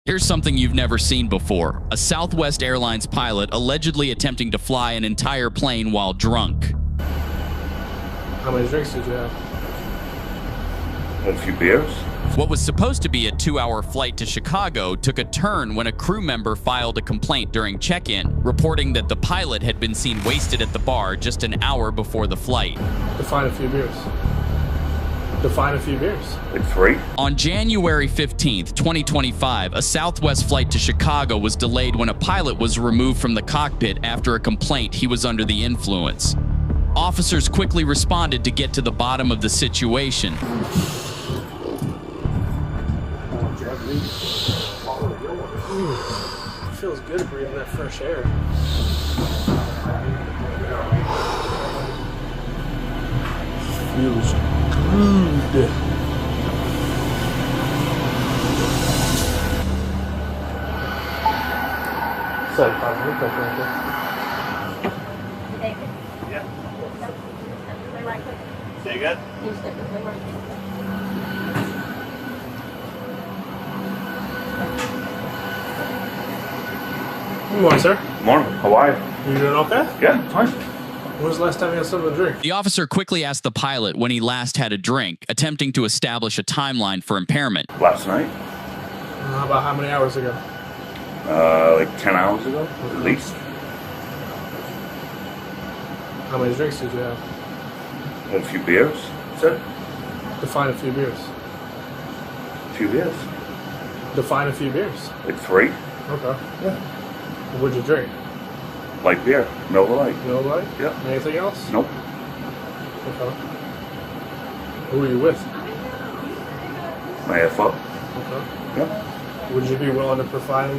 Here's something you've never seen before. A Southwest Airlines pilot allegedly attempting to fly an entire plane while drunk. How many drinks did you have? A few beers. What was supposed to be a 2-hour flight to Chicago took a turn when a crew member filed a complaint during check-in, reporting that the pilot had been seen wasted at the bar just an hour before the flight. Define a few beers. Define a few beers. Like 3. On January 15th, 2025, a Southwest flight to Chicago was delayed when a pilot was removed from the cockpit after a complaint he was under the influence. Officers quickly responded to get to the bottom of the situation. Feels good breathing that fresh air. Feels good. Sorry, Bob, look up right there. Yeah. Say again? Good morning, sir. Morning. How are you? You doing okay? Yeah, fine. When was the last time you had something to drink? The officer quickly asked the pilot when he last had a drink, attempting to establish a timeline for impairment. Last night? How about how many hours ago? Like 10 hours ago, at least. How many drinks did you have? A few beers. That's it. Define a few beers. A few beers. Define a few beers. Like 3. Okay. Yeah. What'd you drink? Light beer. Miller Lite. No light? Yeah. Anything else? Nope. Okay. Who were you with? My AFO. Okay. Yeah. Would you be willing to provide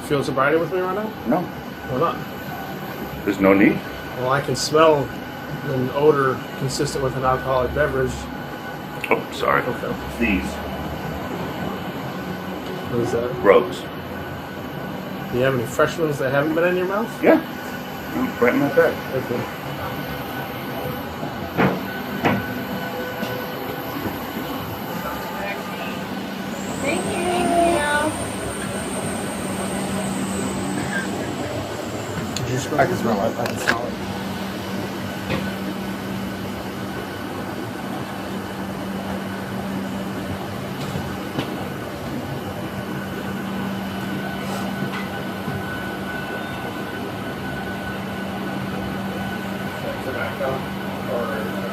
field sobriety with me right now? No. Why not? There's no need. Well, I can smell an odor consistent with an alcoholic beverage. Oh, sorry. Okay. These. What is that? Rose. Do you have any fresh ones that haven't been in your mouth? Yeah. Right in my bag. Okay. Thank you. Did you I can smell it. I can smell it.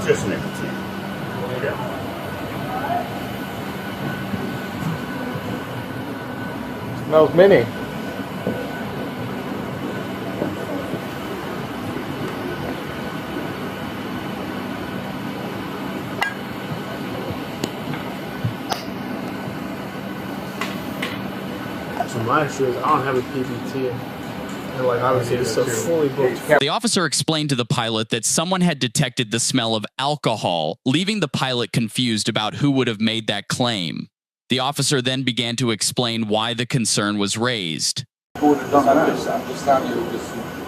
Just nicotine. Smells mini. So my issue is I don't have a PBT. And like obviously it's so fully booked. The officer explained to the pilot that someone had detected the smell of alcohol, leaving the pilot confused about who would have made that claim. The officer then began to explain why the concern was raised. Who would have done that? I'm just telling you.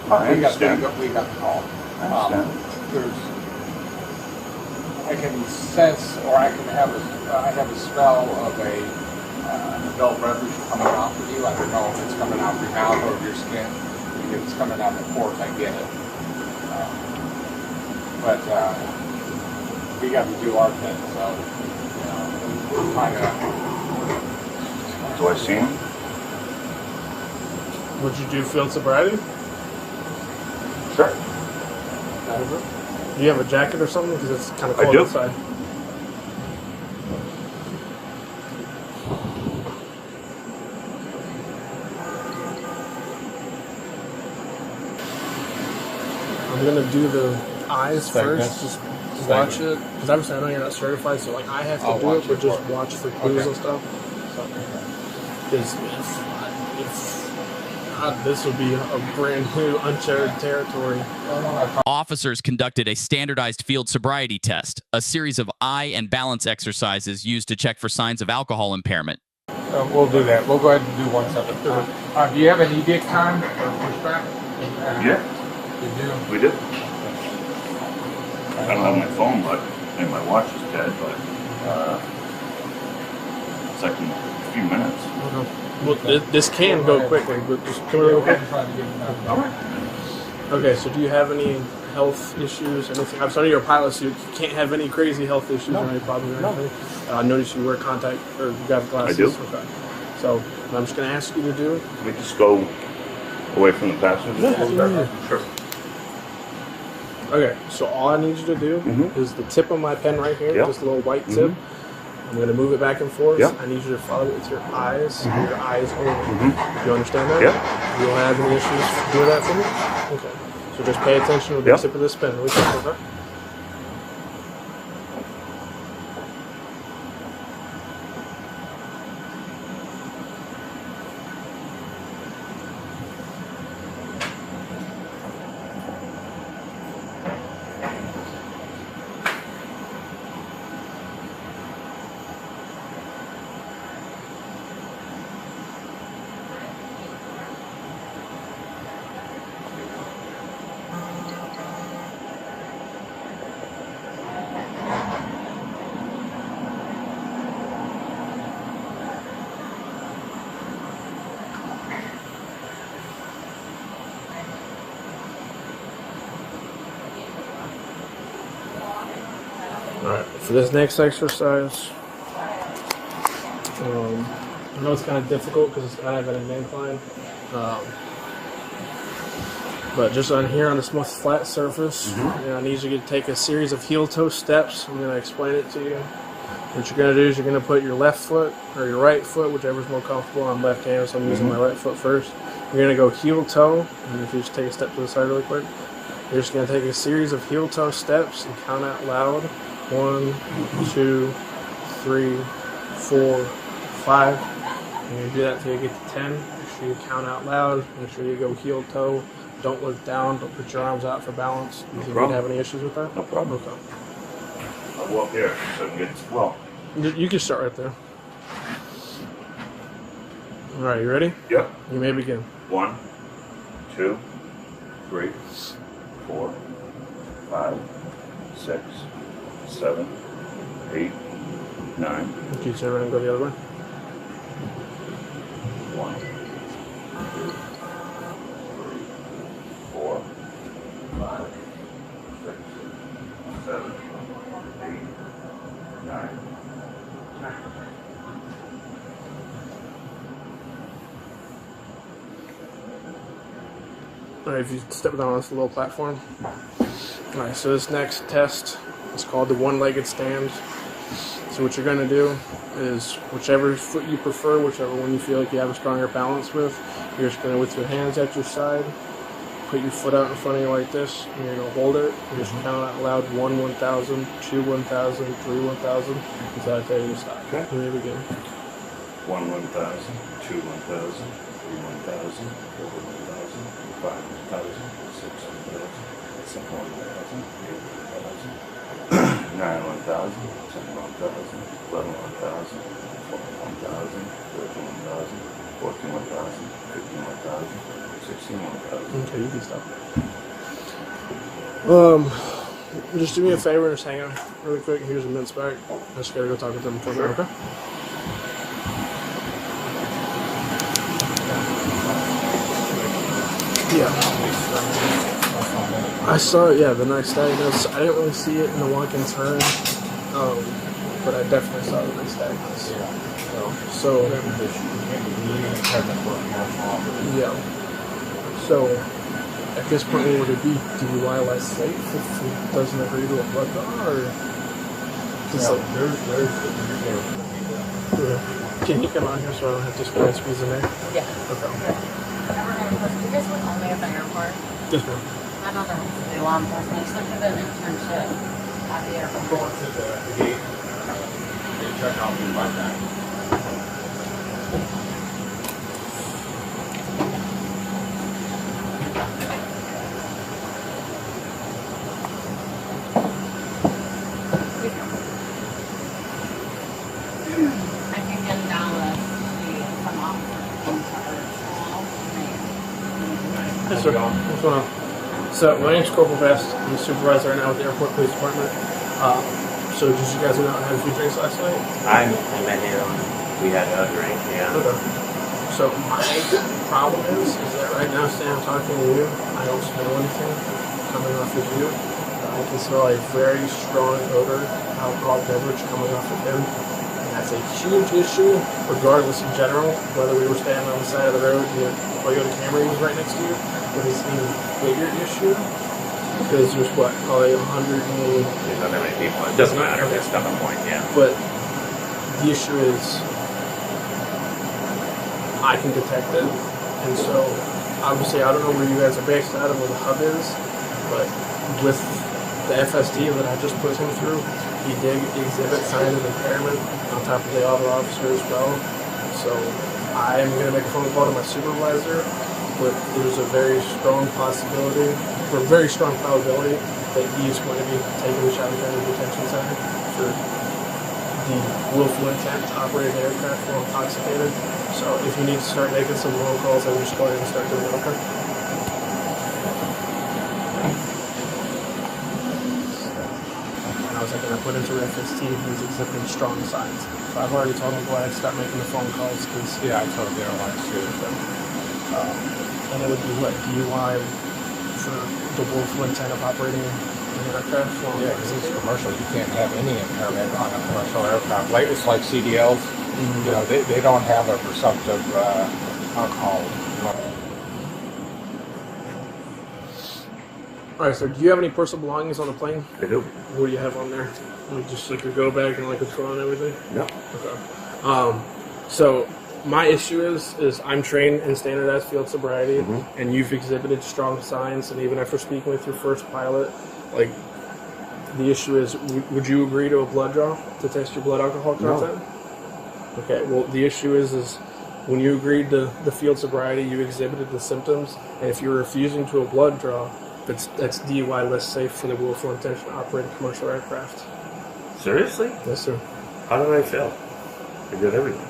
I understand. We got the call. I understand. I can sense, or I have a smell of a adult beverage coming off of you. I don't know if it's coming out of your mouth or of your skin. If it's coming out of the pores, I get it. But we got to do our thing, so we're trying to. Do I see him? Would you do field sobriety? Sure. Do you have a jacket or something? Because it's kind of I cold do. outside. I'm gonna do the eyes first. Just watch it. Because obviously I know you're not certified, so like I have to do it, but just watch for clues and stuff. Because if not, this would be a brand new uncharted territory. Officers conducted a standardized field sobriety test, a series of eye and balance exercises used to check for signs of alcohol impairment. We'll do that. We'll go ahead and do one second. Do you have an edict time or pushback? Yeah. You do? We do. I don't have my phone, and my watch is dead, but it's like in a few minutes. Okay. Well, this can go quickly, but just come real quick. Okay, so do you have any health issues? Anything? I'm sorry, you're a pilot, so you can't have any crazy health issues or any problems or anything. I noticed you wear contact or you got glasses. I do. Okay. So I'm just going to ask you to do. Can we just go away from the passenger? Yeah. Sure. Okay, so all I need you to do is the tip of my pen right here, just a little white tip. I'm going to move it back and forth. I need you to follow it with your eyes, and your eyes only. Do you understand that? Yeah. You don't have any issues doing that for me? Okay. So just pay attention to the tip of this pen. Really quick, okay? Alright, for this next exercise, I know it's kind of difficult because it's kind of at an incline, but just on here on this most flat surface, I need you to take a series of heel-toe steps. I'm going to explain it to you. What you're going to do is you're going to put your left foot or your right foot, whichever's more comfortable. I'm left-handed, so I'm using my right foot first. You're going to go heel-toe, and if you just take a step to the side really quick, you're just going to take a series of heel-toe steps and count out loud. 1, 2, 3, 4, 5. And you do that until you get to 10. Make sure you count out loud. Make sure you go heel toe. Don't look down. Don't put your arms out for balance. Do you think you'd have any issues with that? No problem. Okay. I'll walk here so I can get well. You can start right there. All right, you ready? Yep. You may begin. 1, 2, 3, 4, 5, 6, 7, 8, 9. Can you turn around and go the other way? 1, 2, 3, 4, 5, 6, 7, 8, 9. All right, if you step down on this little platform. All right, so this next test is called the one-legged stand. So what you're going to do is whichever foot you prefer, whichever one you feel like you have a stronger balance with, you're just going to, with your hands at your side, put your foot out in front of you like this, and you're going to hold it. You're just count out loud 1, 1,000, 2, 1,000, 3, 1,000, until I tell you to stop. Okay. You may begin. 1, 1,000, 2, 1,000, 3, 1,000, 4, 1,000, 5, 1,000, 6, 1,000, 7, 1,000, 8, 1,000, 9, 1,000, 10, 1,000, 11, 1,000, 12, 1,000, 13, 1,000, 14, 1,000, 15, 1,000, 16, 1,000. Okay, you can stop. Just do me a favor and just hang on really quick. Here's a mince back. I just gotta go talk to them for a minute, okay? Yeah. I saw it, the next day. I didn't really see it in the walk-in turn, but I definitely saw it the next day. So at this point, what would it be? DUI less safe if it doesn't agree to a blood draw, or? Can you come out here so I don't have to squeeze in there? Yeah. Okay. You guys work only at the airport? Yes, ma'am. My mother wants to do law enforcement. I used to do an internship at the airport. To the gate, they check out the backpack. I can get down with some officers. Yes, sir. What's going on? So, my name's Corporal Vest. I'm the supervisor right now with the Airport Police Department. So, did you guys go out and have a few drinks last night? I met him. We had a drink, yeah. Okay. So my problem is that right now, Stan, I'm talking to you, I don't smell anything coming off of you. I can smell a very strong odor, alcoholic beverage coming off of him. And that's a huge issue, regardless in general, whether we were standing on the side of the road, the Toyota Camry was right next to you, it is an even bigger issue. Because there's what, probably 100 and... There's not that many people. It doesn't matter. That's not the point, yeah. But the issue is, I can detect it, and so obviously I don't know where you guys are based out of, where the hub is, but with the FST that I just put him through, he did exhibit signs of impairment on top of the other officer as well. So I am going to make a phone call to my supervisor, but there's a very strong possibility, or very strong probability, that he's going to be taking the Shadow County Detention Center for the willful intent to operate an aircraft while intoxicated. So if you need to start making some phone calls, I would just go ahead and start doing it, okay? And I was like, I put into FST, he's exhibiting strong signs. So I've already told him to go ahead and start making the phone calls, because... Yeah, I told the airlines too. and it would be what, DUI for the willful intent of operating an aircraft? Well, Yeah, because it's commercial. You can't have any impairment on a commercial aircraft. Like, it's like CDLs. You know, they don't have a presumptive alcohol. Alright, so do you have any personal belongings on the plane? I do. What do you have on there? Like just like your go bag and like a phone and everything? No. Okay. So my issue is I'm trained in standardized field sobriety, and you've exhibited strong signs, and even after speaking with your first pilot, like, the issue is, would you agree to a blood draw to test your blood alcohol content? No. Okay, well, the issue is when you agreed to the field sobriety, you exhibited the symptoms, and if you're refusing to a blood draw, that's DUI less safe for the willful intention to operate a commercial aircraft. Seriously? Yes, sir. How did I fail? I did everything.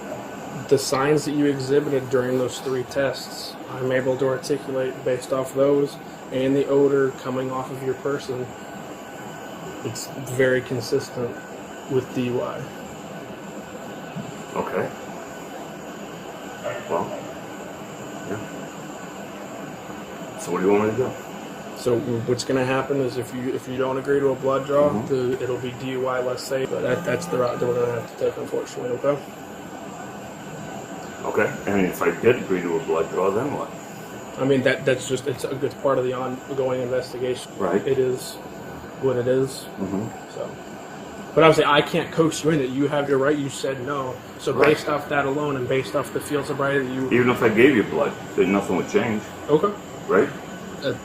The signs that you exhibited during those 3 tests, I'm able to articulate based off those and the odor coming off of your person. It's very consistent with DUI. Okay. Well, yeah. So what do you want me to do? So what's going to happen is if you don't agree to a blood draw, it'll be DUI less safe. But that's the route that we're going to have to take, unfortunately. Okay. Okay. And if I did agree to a blood draw, then what? I mean that's just it's a good part of the ongoing investigation. Right. It is what it is. So. But obviously, I can't coax you in it. You have your right. You said no. So based off that alone, and based off the field sobriety that you... Even if I gave you blood, then nothing would change. Okay. Right?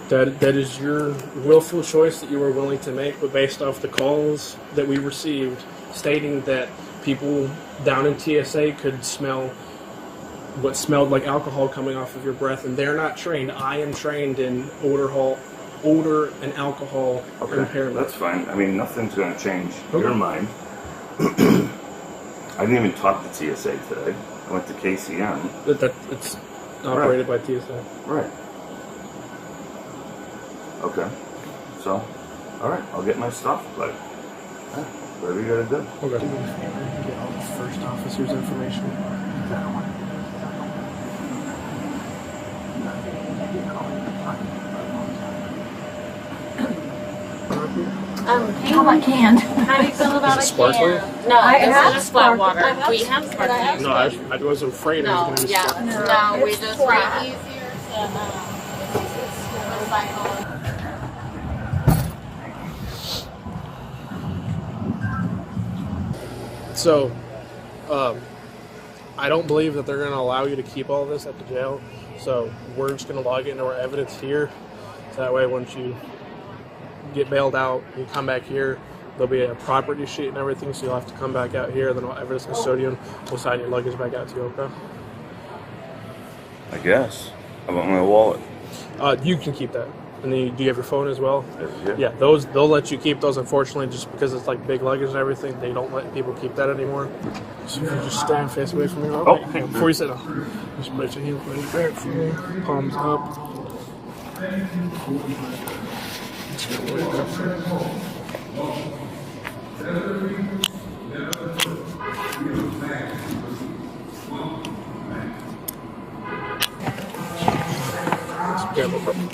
That is your willful choice that you were willing to make, but based off the calls that we received stating that people down in TSA could smell what smelled like alcohol coming off of your breath, and they're not trained. I am trained in odor and alcohol impairment. That's fine. I mean, nothing's going to change your mind. I didn't even talk to TSA today. I went to KCM. It's operated by TSA. Right. Okay. So, all right, I'll get my stuff, but whatever you got to do. Okay. Get all the first officer's information. How about canned? How do you feel about Is it sparkling? No, I this have is just flat sparkling. water. I have We have sparkling. No, I wasn't afraid it was going to be sparkling. No, we It's just flat. make easier to recycle. So, I don't believe that they're going to allow you to keep all this at the jail. So we're just going to log it into our evidence here. So that way, once you get bailed out, you come back here, there'll be a property sheet and everything. So you'll have to come back out here. Then our evidence custodian will sign your luggage back out to you. Okay? I guess. How about my wallet? You can keep that. And then do you have your phone as well? Yeah. Yeah, they'll let you keep those. Unfortunately, just because it's like big luggage and everything, they don't let people keep that anymore. So you can just stand face away from me. Oh, wait, hang on, before you sit down, just put your hands right back for me, palms up. Just go way back for me. Yeah, no problem.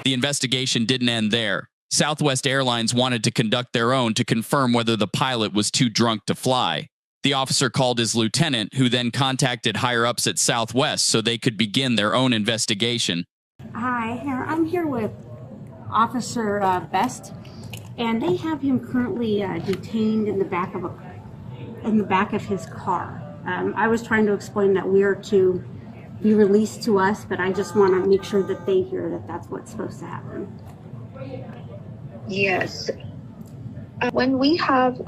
The investigation didn't end there. Southwest Airlines wanted to conduct their own to confirm whether the pilot was too drunk to fly. The officer called his lieutenant, who then contacted higher-ups at Southwest so they could begin their own investigation. Hi, I'm here with Officer Best, and they have him currently detained in the back of his car. I was trying to explain that we are to be released to us, but I just want to make sure that they hear that that's what's supposed to happen. Yes. When we have,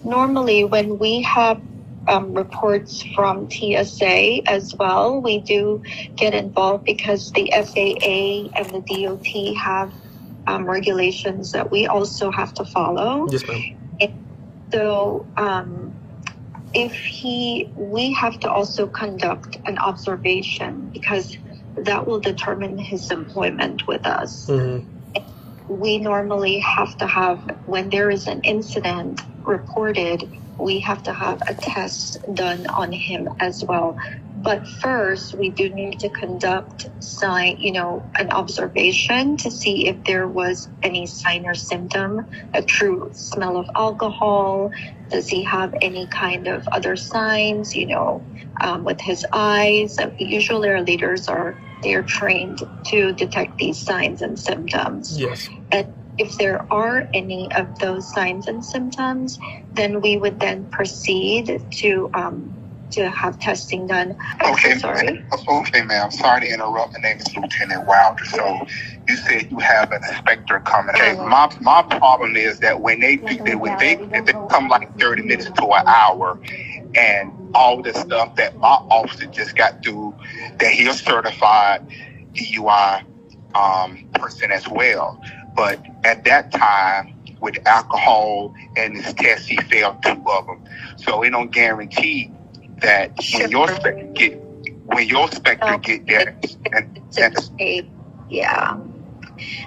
normally when we have reports from TSA as well, we do get involved because the FAA and the DOT have regulations that we also have to follow. Yes, ma'am. And so we have to also conduct an observation because that will determine his employment with us. Mm-hmm. We normally have to have, when there is an incident reported, we have to have a test done on him as well. But first, we do need to conduct an observation to see if there was any sign or symptom, a true smell of alcohol. Does he have any kind of other signs, with his eyes? Usually our leaders they're trained to detect these signs and symptoms. Yes. And if there are any of those signs and symptoms, then we would then proceed to have testing done. Okay, sorry. Okay, ma'am. Sorry to interrupt. My name is Lieutenant Wilder. So you said you have an inspector coming. Okay, my problem is that when they come like 30 minutes to an hour, and all the stuff that my officer just got through, that he's certified DUI person as well. But at that time, with alcohol and his test, he failed 2 of them. So it don't guarantee that when your inspector get there, yeah.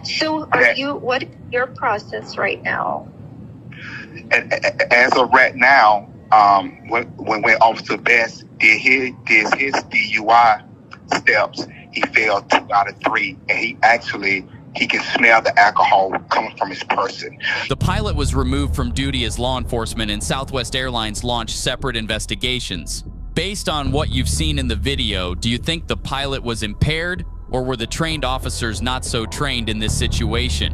So what is your process right now? As of right now, when Officer Best did his DUI steps, he failed 2 out of 3, and he can smell the alcohol coming from his person. The pilot was removed from duty as law enforcement, and Southwest Airlines launched separate investigations. Based on what you've seen in the video, do you think the pilot was impaired, or were the trained officers not so trained in this situation?